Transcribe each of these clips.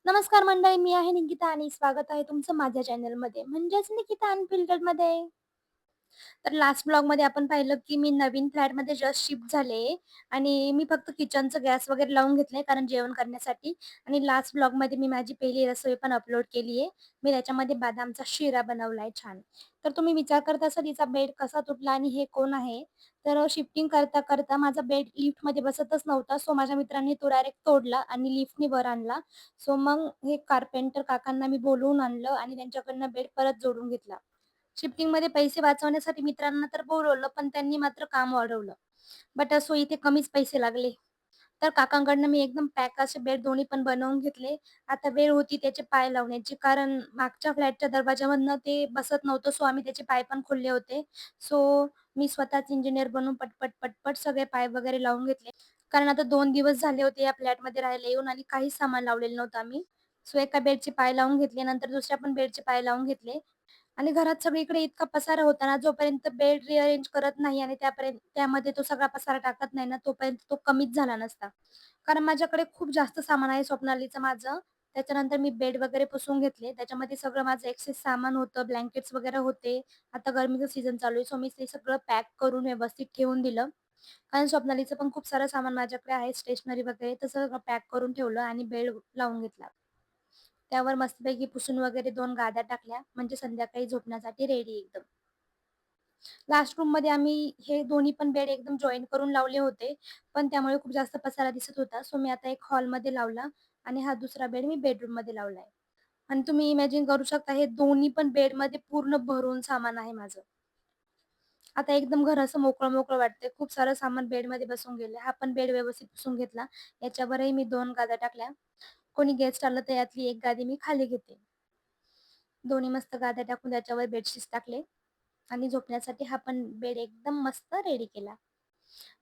नमस्कार मंडळी, मी आहे निकिता आणि स्वागत आहे तुमचं माझ्या चॅनलमध्ये म्हणजेच निकिता अनफिल्टरमध्ये. तर लास्ट ब्लॉगमध्ये आपण पाहिलं, की मी नवीन फ्लॅटमध्ये जस्ट शिफ्ट झाले आणि मी फक्त किचनचं गॅस वगैरे लावून घेतलंय कारण जेवण करण्यासाठी. आणि लास्ट ब्लॉगमध्ये मी माझी पहिली रसोई पण अपलोड केली आहे. मी त्याच्यामध्ये बदामचा शिरा बनवलाय छान. तर तुम्ही विचार करत असाल हिचा बेड कसा तुटला आणि हे कोण आहे? तर शिफ्टिंग करता माझा बेड लिफ्टमध्ये बसतच नव्हता. सो माझ्या मित्रांनी तो डायरेक्ट तोडला आणि लिफ्टनी वर आणला. सो मग हे कारपेंटर काकांना मी बोलवून आणलं आणि त्यांच्याकडनं बेड परत जोडून घेतला. शिफ्टिंगमध्ये पैसे वाचवण्यासाठी मित्रांना तर बोलवलं, पण त्यांनी मात्र काम वाढवलं. बट असो इथे कमीच पैसे लागले. तर काकांकडनं मी एकदम पॅक असे बेड दोन्ही पण बनवून घेतले. आता वेळ होती त्याचे पाय लावण्याची, कारण मागच्या फ्लॅटच्या दरवाजामधनं ते बसत नव्हतं. सो आम्ही त्याचे पाय पण खोलले होते. सो मी स्वतःच इंजिनिअर बनून पटपट सगळे पाय वगैरे लावून घेतले. कारण आता 2 दिवस झाले होते या फ्लॅटमध्ये राहायला येऊन आणि काहीच सामान लावलेलं नव्हतं आम्ही. सो एका बेडचे पाय लावून घेतले, नंतर दुसऱ्या पण बेडचे पाय लावून घेतले. आणि घरात सगळीकडे इतका पसारा होता ना, जोपर्यंत बेड रिअरेंज करत नाही आणि त्यामध्ये तो सगळा पसारा टाकत नाही ना, तोपर्यंत तो कमीच झाला नसता. कारण माझ्याकडे खूप जास्त सामान आहे स्वप्नालीचं माझं. त्याच्यानंतर मी बेड वगैरे पुसून घेतले. त्याच्यामध्ये सगळं माझं एक्सेस सामान होतं, ब्लँकेट्स वगैरे होते. आता गरमीचं सीझन चालू आहे, सो मी ते सगळं पॅक करून व्यवस्थित ठेवून दिलं. कारण स्वप्नालीचं पण खूप सारं सामान माझ्याकडे आहे, स्टेशनरी वगैरे. तर सगळं पॅक करून ठेवलं आणि बेड लावून घेतला. त्यावर मस्तपैकी पुसून वगैरे 2 गाद्या टाकल्या, म्हणजे संध्याकाळी झोपण्यासाठी रेडी एकदम. लास्ट रूममध्ये आम्ही हे दोन्ही पण बेड एकदम जॉइन करून लावले होते, पण त्यामुळे खूप जास्त पसारा दिसत होता. सो मी आता एक हॉलमध्ये लावला आणि हा दुसरा बेड मी बेडरूममध्ये लावलाय. आणि तुम्ही इमॅजिन करू शकता हे दोन्ही पण बेडमध्ये पूर्ण भरून सामान आहे माझं. आता एकदम घर असं मोकळं-मोकळं वाटतंय. खूप सारं सामान बेडमध्ये बसून गेलंय. हा पण बेड व्यवस्थित पुसून घेतला. याच्यावरही मी 2 गाद्या टाकल्या. कोणी गेस्ट आलं तर यातली एक गादी मी खाली घेते. दोन्ही मस्त गाद्या टाकून त्याच्यावर बेडशीट्स टाकले आणि झोपण्यासाठी हा पण बेड एकदम मस्त रेडी केला.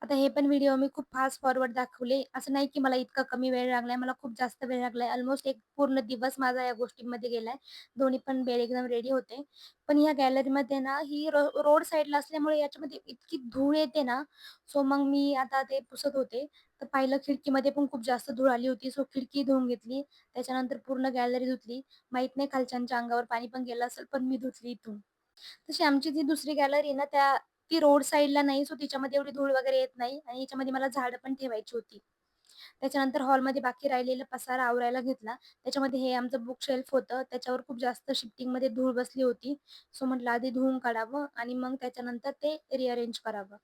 आता हे पण व्हिडिओ मी खूप फास्ट फॉरवर्ड दाखवले. असं नाही की मला इतका कमी वेळ लागलाय. मला खूप जास्त वेळ लागलाय. ऑलमोस्ट एक पूर्ण दिवस माझा या गोष्टींमध्ये गेलाय. दोन्ही पण बेड एकदम रेडी होते. पण ह्या गॅलरीमध्ये ना ही रोड साईडला असल्यामुळे याच्यामध्ये इतकी धूळ येते ना, सो मग मी आता ते पुसत होते. तर पाहिलं खिडकीमध्ये पण खूप जास्त धूळ आली होती. सो खिडकी धुवून घेतली. त्याच्यानंतर पूर्ण गॅलरी धुतली. माहीत नाही खालच्यांच्या अंगावर पाणी पण गेलं असेल, पण मी धुतली इथून. तशी आमची जी दुसरी गॅलरी आहे ना, ती रोड साइडला नाही, सो तिच्यामध्ये एवढी धूळ वगैरे येत नाही आणि याच्यामध्ये मला झाडं पण ठेवायची होती. त्याच्यानंतर हॉलमध्ये बाकी राहिलेला पसारा आवरायला घेतला. त्याच्यामध्ये हे आमचं बुक शेल्फ होतं. त्याच्यावर खूप जास्त शिफ्टिंगमध्ये धूळ बसली होती. सो म्हटलं आधी धुवून काढावं आणि मग त्याच्यानंतर ते रिअरेंज करावं.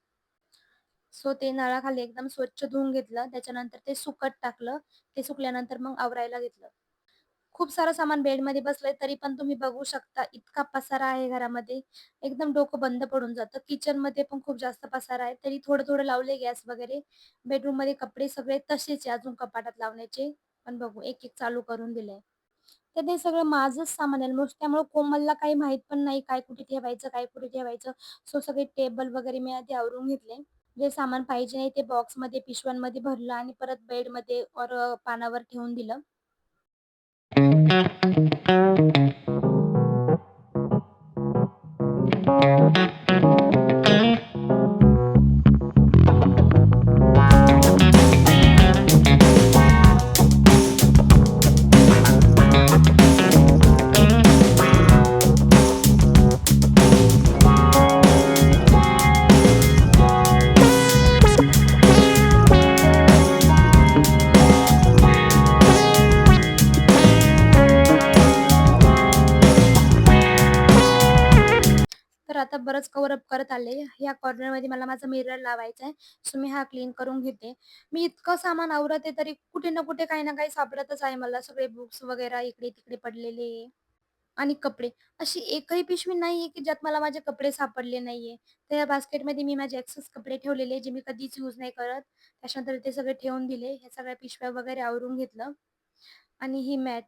सो ते नळाखाली एकदम स्वच्छ धुवून घेतलं. त्याच्यानंतर ते सुकत टाकलं. ते सुकल्यानंतर मग आवरायला घेतलं. खूप सारं सामान बेडमध्ये बसलंय, तरी पण तुम्ही बघू शकता इतका पसारा आहे घरामध्ये. एकदम डोकं बंद पडून जातं. किचनमध्ये पण खूप जास्त पसारा आहे. तरी थोडं-थोडं लावलंय गॅस वगैरे. बेडरूममध्ये कपडे सगळे तसेच आहे अजून कपाटात लावण्याचे. पण बघू एक-एक चालू करून दिलंय. तर ते सगळं माझंच सामान आहे ऑलमोस्ट. त्यामुळे कोमलला काही माहीत पण नाही काय कुठे ठेवायचं, काय कुठे ठेवायचं. सो सगळे टेबल वगैरे मी आधी आवरून घेतले. जे सामान पाहिजे नाही ते बॉक्समध्ये, पिशव्यांमध्ये भरलं आणि परत बेडमध्ये पानावर ठेवून दिलं. तर आता बरंच कव्हर अप करत आले. ह्या कॉर्नरमध्ये मला माझा मिरर लावायचा आहे. सो मी हा क्लीन करून घेते. मी इतकं सामान आवरते तरी कुठे ना कुठे काही ना काही सापडतच आहे मला. सगळे बुक्स वगैरे इकडे-तिकडे पडलेले आणि कपडे. अशी एकही पिशवी नाहीये की ज्यात मला माझे कपडे सापडले नाहीये. तर या बास्केटमध्ये मी माझे एक्सेस कपडे ठेवलेले जे मी कधीच यूज नाही करत. त्याच्यानंतर ते सगळे ठेवून दिले. ह्या सगळ्या पिशव्या वगैरे आवरून घेतलं आणि ही मॅट.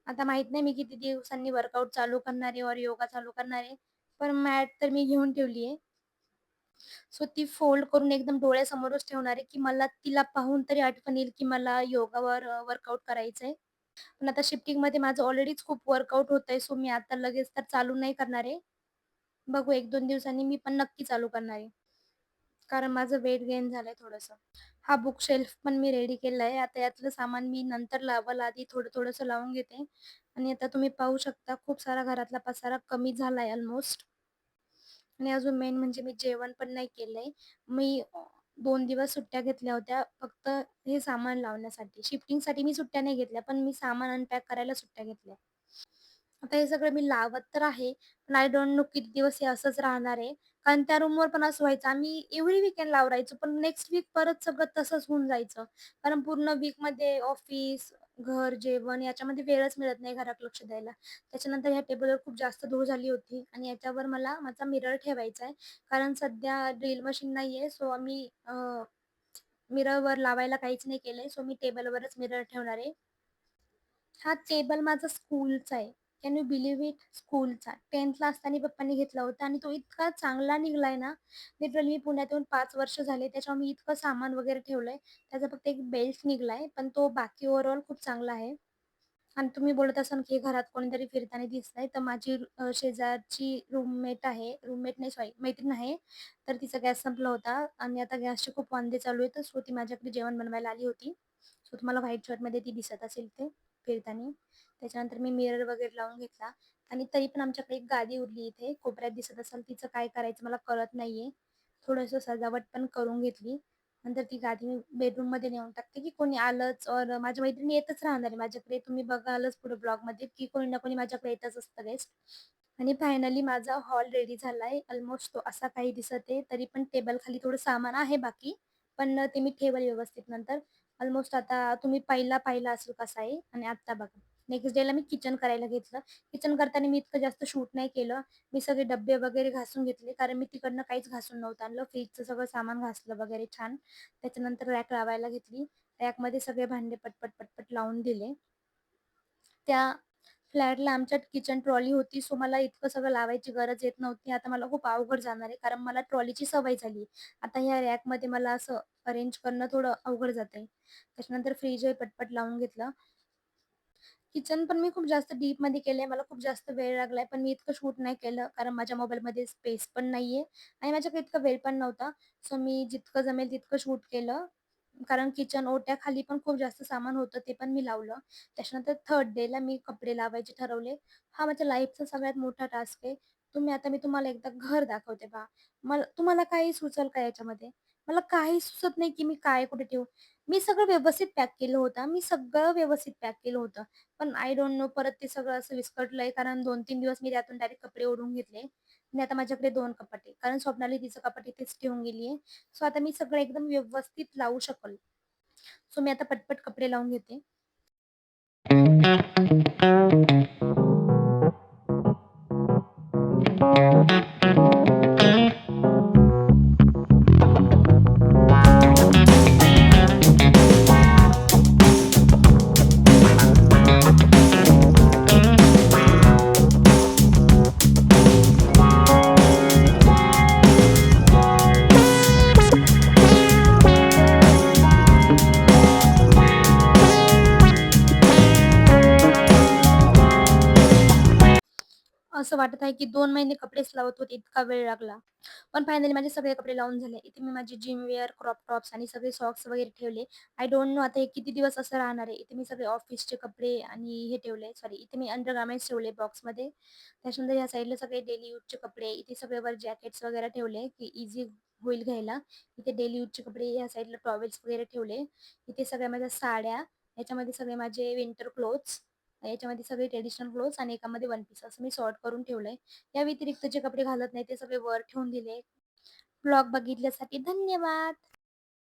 आता माहीत नाही मी किती दिवसांनी वर्कआउट चालू करणार आहे और योगा चालू करणार आहे. पण मॅट तर मी घेऊन ठेवली आहे. सो ती फोल्ड करून एकदम डोळ्यासमोरच ठेवणार आहे, की मला तिला पाहून तरी आठवण येईल, की मला योगावर वर्कआउट करायचंय. पण आता शिफ्टिंगमध्ये माझं ऑलरेडीच खूप वर्कआउट होतंय, सो मी आता लगेच तर चालू नाही करणार आहे. बघू 1-2 दिवसांनी मी पण नक्की चालू करणार आहे. कारण माझं वेट गेन झालंय थोडंसं. हा बुक शेल्फ पण मी रेडी केलाय. आता यातलं सामान मी नंतर लावाल, आधी थोडं-थोडंसं लावून घेते. आणि आता तुम्ही पाहू शकता खूप सारा घरातला पसारा कमी झालाय ऑलमोस्ट. आणि अजून मेन म्हणजे मी जेवण पण नाही केलंय. मी 2 दिवस सुट्ट्या घेतल्या होत्या फक्त हे सामान लावण्यासाठी. शिफ्टिंगसाठी मी सुट्ट्या नाही घेतल्या, पण मी सामान अनपॅक करायला सुट्ट्या घेतल्या. आता हे सगळं मी लावत तर आहे, पण आय डोंट नो किती दिवस हे असंच राहणार आहे. कारण त्या रूमवर पण असं व्हायचं, आम्ही एव्हरी वीकेंडला आवरायचो, पण नेक्स्ट वीक परत सगळं तसंच होऊन जायचं. कारण पूर्ण वीकमध्ये ऑफिस, घर, जेवण याच्यामध्ये वेळच मिळत नाही घरात लक्ष द्यायला. त्याच्यानंतर ह्या टेबलवर खूप जास्त धूळ झाली होती आणि याच्यावर मला माझा मिरर ठेवायचा आहे. कारण सध्या ड्रिल मशीन नाहीये, सो आम्ही मिररवर लावायला काहीच नाही केलंय. सो मी टेबलवरच मिरर ठेवणार आहे. हा टेबल माझा स्कूलचा आहे. Can you believe it? स्कूलचा. 10th असताना पप्पांनी घेतला होता आणि तो इतका चांगला निघालाय ना, लिटरली मी पुण्यात येऊन 5 वर्ष झाले. त्याच्यावर मी इतकं सामान वगैरे ठेवलंय. त्याचा फक्त एक बेल्ट निघालाय, पण तो बाकी ओव्हरऑल खूप चांगला आहे. आणि तुम्ही बोलत असाल, की घरात कोणीतरी फिरताना दिसतंय, तर माझी शेजारची रूममेट आहे. रूममेट नाही सॉरी मैत्रीण आहे. तर तिचा गॅस संपला होता आणि आता गॅसचे खूप वांदे चालू आहेत. सो ती माझ्याकडे जेवण बनवायला आली होती. सो तुम्हाला व्हाईट शर्टमध्ये ती दिसत असेल ते फिरतानी. त्याच्यानंतर मी मिरर वगैरे लावून घेतला आणि तरी पण आमच्याकडे एक गादी उरली इथे कोपऱ्यात दिसत असेल. तिचं काय करायचं मला कळत नाहीये. थोडंसं सजावट पण करून घेतली. नंतर ती गादी मी बेडरूममध्ये नेऊन टाकते, की कोणी आलंच और माझ्या मैत्रिणी येतच राहणार आहे माझ्याकडे. तुम्ही बघालच पुढे ब्लॉगमध्ये, की कोणी ना कोणी माझ्याकडे येतच असतं गेस्ट. आणि फायनली माझा हॉल रेडी झालाय. ऑलमोस्ट तो असा काही दिसत आहे. तरी पण टेबल खाली थोडं सामान आहे बाकी. पण ते मी ठेवेल व्यवस्थित नंतर. ऑलमोस्ट आता तुम्ही पाहिला असेल कसा आहे आणि आत्ता बघा. नेक्स्ट डेला मी किचन करायला घेतलं. किचन करताना मी इतकं जास्त शूट नाही केलं. मी सगळे डब्बे वगैरे घासून घेतले, कारण मी तिकडनं काहीच घासून नव्हतं आणलं. फ्रिजचं सगळं सामान घासलं वगैरे छान. त्याच्यानंतर रॅक लावायला घेतली. रॅकमध्ये सगळे भांडे पटपट लावून दिले. त्या फ्लॅटला आमच्यात किचन ट्रॉली होती, सो मला इतकं सगळं लावायची गरज येत नव्हती. आता मला खूप अवघड जाणार आहे, कारण मला ट्रॉलीची सवय झाली. आता ह्या रॅकमध्ये मला असं अरेंज करणं थोडं अवघड जातंय. त्याच्यानंतर फ्रीजही पटपट लावून घेतलं. किचन पण मी खूप जास्त डीपमध्ये केलंय. मला खूप जास्त वेळ लागलाय, पण मी इतकं शूट नाही केलं, कारण माझ्या मोबाईलमध्ये स्पेस पण नाहीये आणि माझ्याकडे इतका वेळ पण नव्हता. सो मी जितकं जमेल तितकं शूट केलं. कारण किचन ओट्याखाली पण खूप जास्त सामान होतं, ते पण मी लावलं. त्याच्यानंतर थर्ड डेला मी कपडे लावायचे ठरवले. हा माझ्या लाईफचा सगळ्यात मोठा टास्क आहे. मी तुम्हाला एकदा घर दाखवते पहा. तुम्हाला काही सुचेल का याच्यामध्ये? मला काही सुचत नाही, की मी काय कुठे ठेवू? मी सगळं व्यवस्थित पॅक केलं होतं. मी सगळं व्यवस्थित पॅक केलं होतं. पण आय डोंट नो परत ते सगळं असं विस्कटलंय, कारण 2-3 दिवस मी त्यातून डायरेक्ट कपडे ओढून घेतले आणि आता माझ्याकडे 2 कपाट आहे. कारण स्वप्नाली तिचं कपाट इथेच ठेवून गेली आहे. सो आता मी सगळं एकदम व्यवस्थित लावू शकल. सो मी आता पटपट कपडे लावून घेते. असं वाटत आहे, की 2 महिने कपडेच लावत होते, इतका वेळ लागला. पण फायनली माझे सगळे कपडे लावून झाले. इथे मी माझी जिम वेअर, क्रॉप टॉप्स आणि सगळे सॉक्स वगैरे ठेवले. आय डोंट नो आता हे किती दिवस असं राहणार आहे. इथे मी सगळे ऑफिसचे कपडे आणि हे ठेवले. सॉरी, इथे मी अंडरगार्मेंट्स ठेवले बॉक्समध्ये. त्याच्यानंतर या साईडला सगळे डेली यूजचे कपडे. इथे सगळे वर जॅकेट्स वगैरे ठेवले, की इझी होईल घ्यायला. इथे डेली यूजचे कपडे, या साईडला टॉवेल्स वगैरे ठेवले. इथे सगळ्या माझ्या साड्या, याच्यामध्ये सगळे माझे विंटर क्लोथ्स, याच्यामध्ये सगळे ट्रेडिशनल क्लोथ्स आणि एकामध्ये वन पीस असं मी सॉर्ट करून ठेवलंय. या व्यतिरिक्त जे कपडे घालत नाही ते सगळे वर ठेवून दिले. ब्लॉग बघितल्यासाठी धन्यवाद.